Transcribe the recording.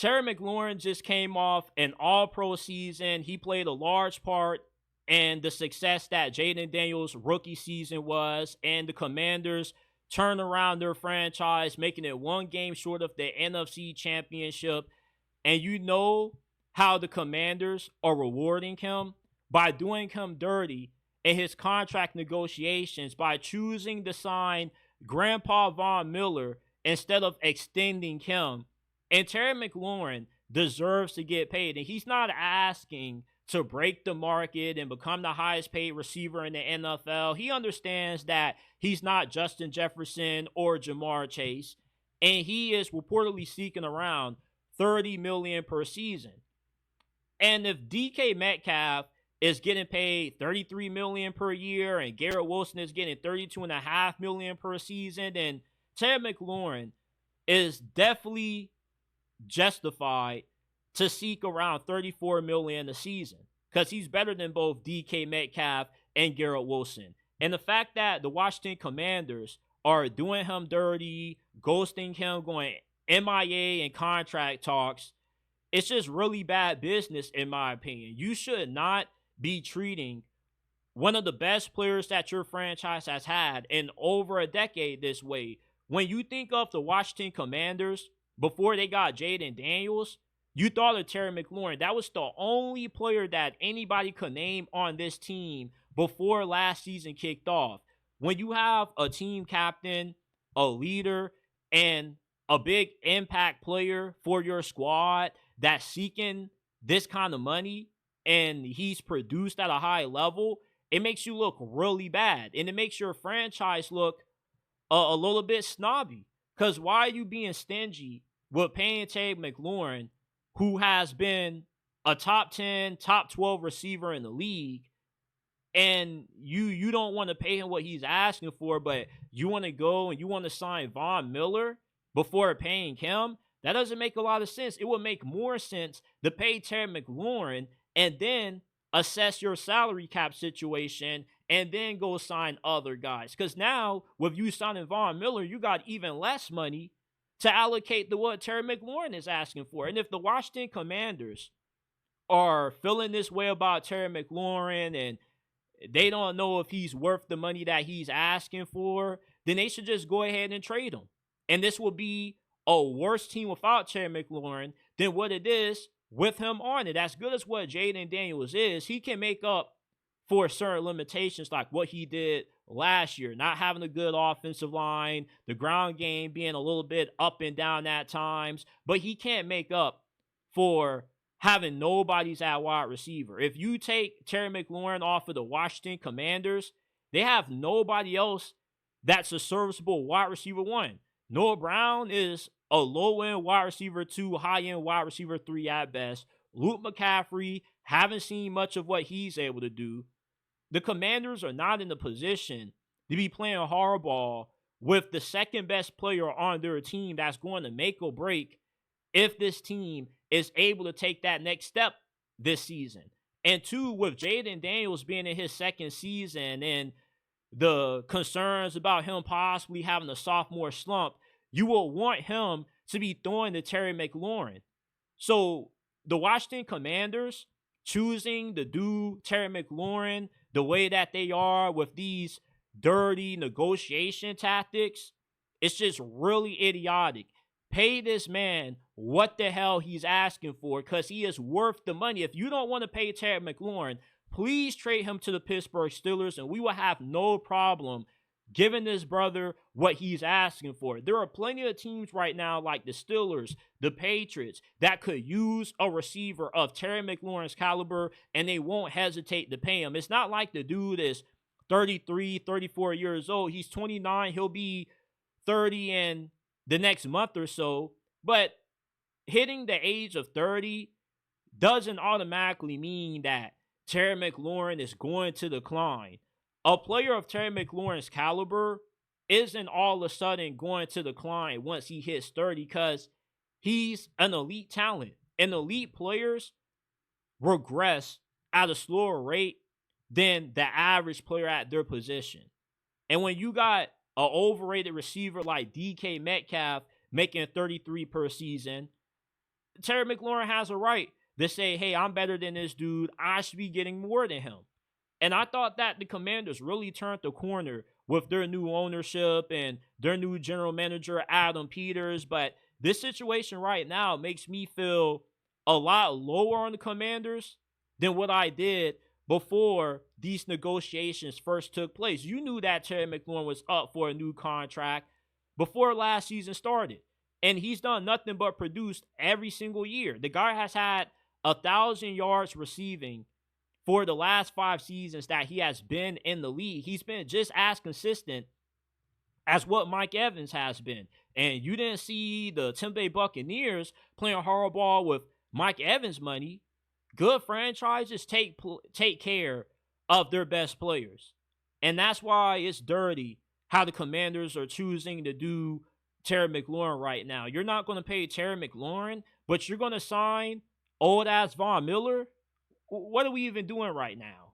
Terry McLaurin just came off an all-pro season. He played a large part in the success that Jaden Daniels' rookie season was, and the Commanders turned around their franchise, making it one game short of the NFC Championship. And you know how the Commanders are rewarding him by doing him dirty in his contract negotiations by choosing to sign Grandpa Von Miller instead of extending him. And Terry McLaurin deserves to get paid. And he's not asking to break the market and become the highest paid receiver in the NFL. He understands that he's not Justin Jefferson or Jamar Chase. And he is reportedly seeking around $30 million per season. And if DK Metcalf is getting paid $33 million per year and Garrett Wilson is getting $32.5 million per season, then Terry McLaurin is definitely justified to seek around $34 million a season because he's better than both DK Metcalf and Garrett Wilson. And the fact that the Washington Commanders are doing him dirty, ghosting him, going MIA in contract talks, it's just really bad business in my opinion. You should not be treating one of the best players that your franchise has had in over a decade this way. When you think of the Washington Commanders, before they got Jaden Daniels, you thought of Terry McLaurin. That was the only player that anybody could name on this team before last season kicked off. When you have a team captain, a leader, and a big impact player for your squad that's seeking this kind of money and he's produced at a high level, it makes you look really bad. And it makes your franchise look a little bit snobby. Because why are you being stingy with paying Terry McLaurin, who has been a top 10, top 12 receiver in the league, and you don't want to pay him what he's asking for, but you want to go and you want to sign Von Miller before paying him? That doesn't make a lot of sense. It would make more sense to pay Terry McLaurin and then assess your salary cap situation and then go sign other guys. Because now, with you signing Von Miller, you got even less money to allocate to what Terry McLaurin is asking for. And if the Washington Commanders are feeling this way about Terry McLaurin and they don't know if he's worth the money that he's asking for, then they should just go ahead and trade him. And this will be a worse team without Terry McLaurin than what it is with him on it. As good as what Jaden Daniels is, he can make up for certain limitations like what he did last year, not having a good offensive line, the ground game being a little bit up and down at times, but he can't make up for having nobody's at wide receiver. If you take Terry McLaurin off of the Washington Commanders, they have nobody else that's a serviceable wide receiver one. Noah Brown is a low-end wide receiver 2, high-end wide receiver 3 at best. Luke McCaffrey, haven't seen much of what he's able to do. The Commanders are not in the position to be playing hardball with the second-best player on their team that's going to make or break if this team is able to take that next step this season. And 2, with Jaden Daniels being in his second season and the concerns about him possibly having a sophomore slump, you will want him to be throwing to Terry McLaurin. So the Washington Commanders choosing to do Terry McLaurin the way that they are with these dirty negotiation tactics, it's just really idiotic. Pay this man what the hell he's asking for because he is worth the money. If you don't want to pay Terry McLaurin, please trade him to the Pittsburgh Steelers and we will have no problem giving this brother what he's asking for. There are plenty of teams right now like the Steelers, the Patriots, that could use a receiver of Terry McLaurin's caliber and they won't hesitate to pay him. It's not like the dude is 33, 34 years old. He's 29. He'll be 30 in the next month or so. But hitting the age of 30 doesn't automatically mean that Terry McLaurin is going to decline. A player of Terry McLaurin's caliber isn't all of a sudden going to decline once he hits 30 because he's an elite talent. And elite players regress at a slower rate than the average player at their position. And when you got an overrated receiver like DK Metcalf making 33 per season, Terry McLaurin has a right to say, hey, I'm better than this dude. I should be getting more than him. And I thought that the Commanders really turned the corner with their new ownership and their new general manager, Adam Peters. But this situation right now makes me feel a lot lower on the Commanders than what I did before these negotiations first took place. You knew that Terry McLaurin was up for a new contract before last season started. And he's done nothing but produced every single year. The guy has had 1,000 yards receiving for the last 5 seasons that he has been in the league. He's been just as consistent as what Mike Evans has been. And you didn't see the Tampa Bay Buccaneers playing hardball with Mike Evans money. Good franchises take care of their best players. And that's why it's dirty how the Commanders are choosing to do Terry McLaurin right now. You're not going to pay Terry McLaurin, but you're going to sign old ass Von Miller. What are we even doing right now?